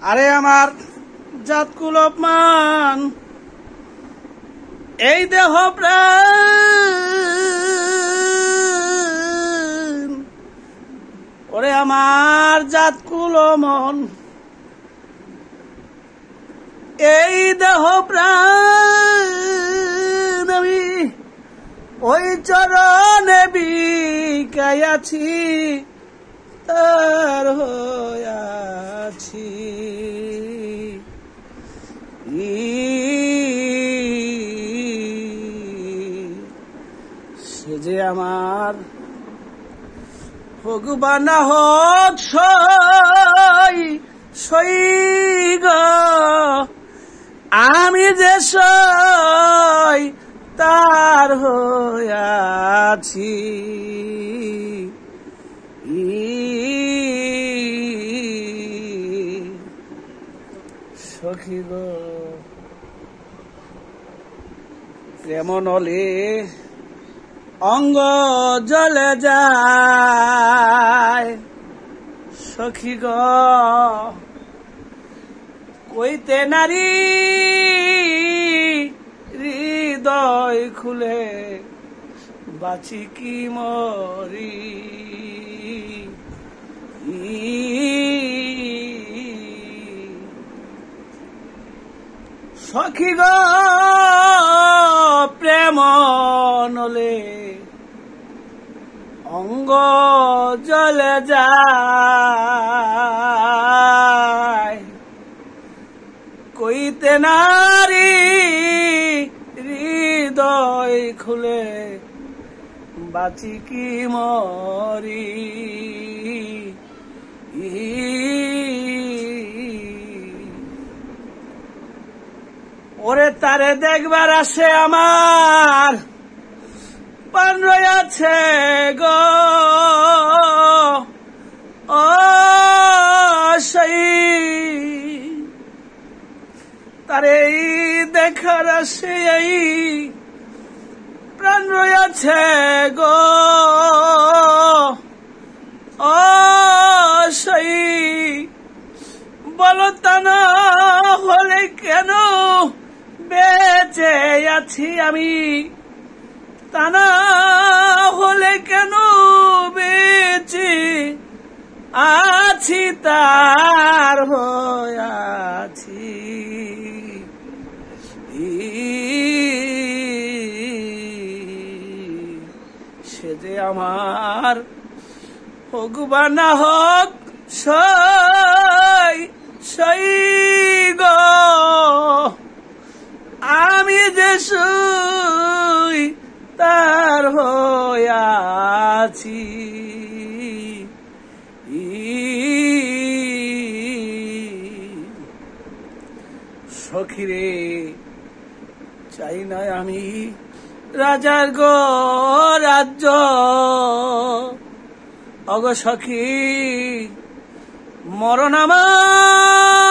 আরে আমার জাত কুলমান, এই দেহ প্রাণ, ওরে আমার জাত কুলমন, এই দেহ প্রাণ আমি ওই চরণে বিকাইয়াছি, তার হইয়াছি। সে যে আমার হোক বা না হোক সই গো, আমি যে সই তার হইয়াছি। সখী গো প্রেম নলে অঙ্গ জ্বলে যায়, সখী গো কইতে নারী হৃদয় খুলে বাঁচি কি মরি। সখী গো প্রেম নলে অঙ্গ জ্বলে যায়, কইতে নারী হৃদয় খুলে বাঁচি কি মরি। ওরে তারে দেখবার আসে আমার পান রয়েছে গো, ও সেই তারে দেখার আসে এই প্রাণ রয়েছে গো, ও সেই বলো তা না হলে কেন বেঁচে আছি আমি, তা না হলে কেন বেঁচে আছি তার হইয়াছি। সে যে আমার হোক বা না হোক সই গো, আমি যে সই তার হইয়াছি। সখীরে চাই না আমি রাজার গো রাজ্য, অগ সখী মরণ আমার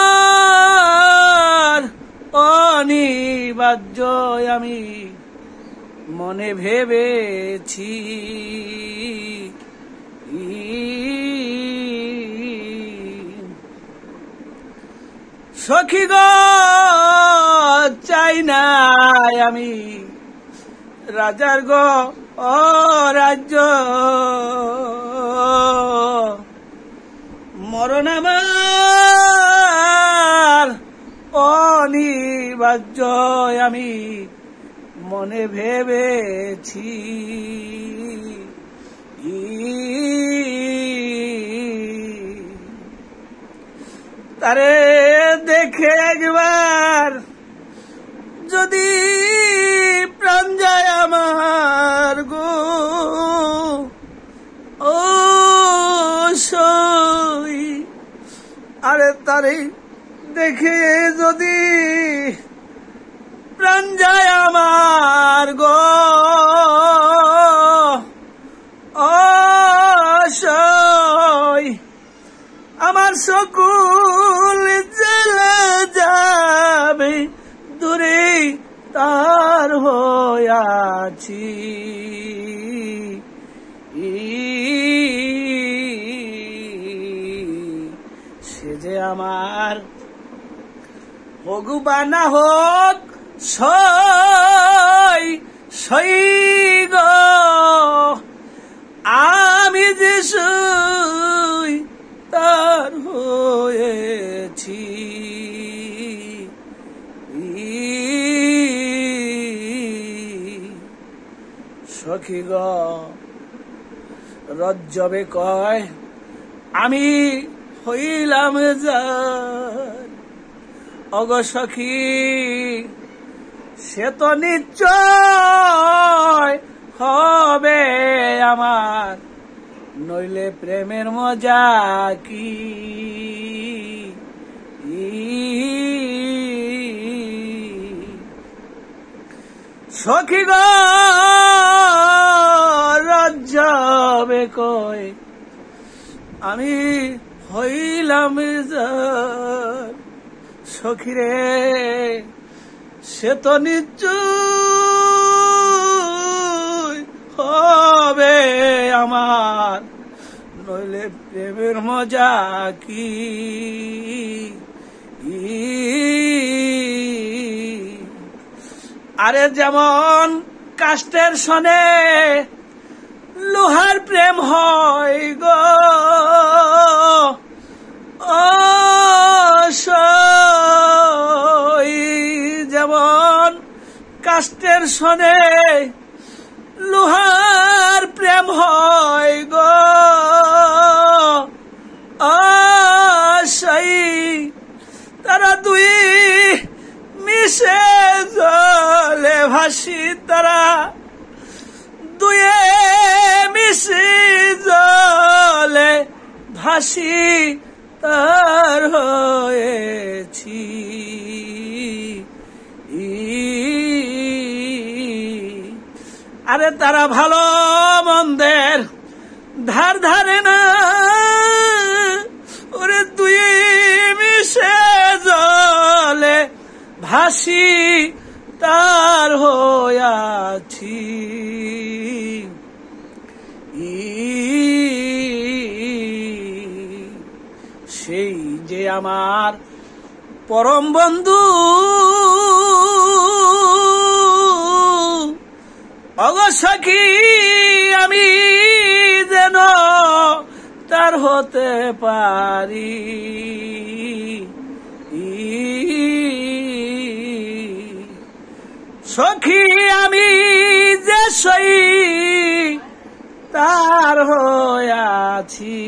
অনিবার্য, আমি মনে ভেবেছি। সখী গো চাই না আমি রাজার গো রাজ্য, মরণ আমার অনিবার্য, আমি মনে ভেবেছি। তারে দেখে একবার যদি প্রাণ যায় আমার গো, ও সই আরে তারে দেখে যদি প্রাণ যায় আমার গো, ও সই আমার সকল জেলে যাবে দূরে তার হইয়াছি। সে যে আমার ভগবানা হোক সই সই গো আমি যে সই তার হয়েছি সখী গো রজ্জবে কয় আমি হইলাম যার অগ সখী সে তো নিশ্চয় হবে আমার নইলে প্রেমের মজা কি সখী গো রজ্জবে কয় আমি হইলাম যার সখী রে সে তো নিশ্চয় হবে আমার নইলে প্রেমের মজা কি আরে যেমন কাষ্টের সনে লোহার প্রেম হয় গো যেমন কাষ্টের সনে লোহার প্রেম হয় গো তারা দুই মিশে জলে ভাসি তারা দুয়ে মিশে জলে ভাসি তার হয়েছি আরে তারা ভালো মন্দের ধার ধারে না ওরে দুই মিশে জলে ভাসি তার হয়াছি সেই যে আমার পরম বন্ধু অগ সখী আমি যেন তার হতে পারি সখী আমি যে সই তার হয়াছি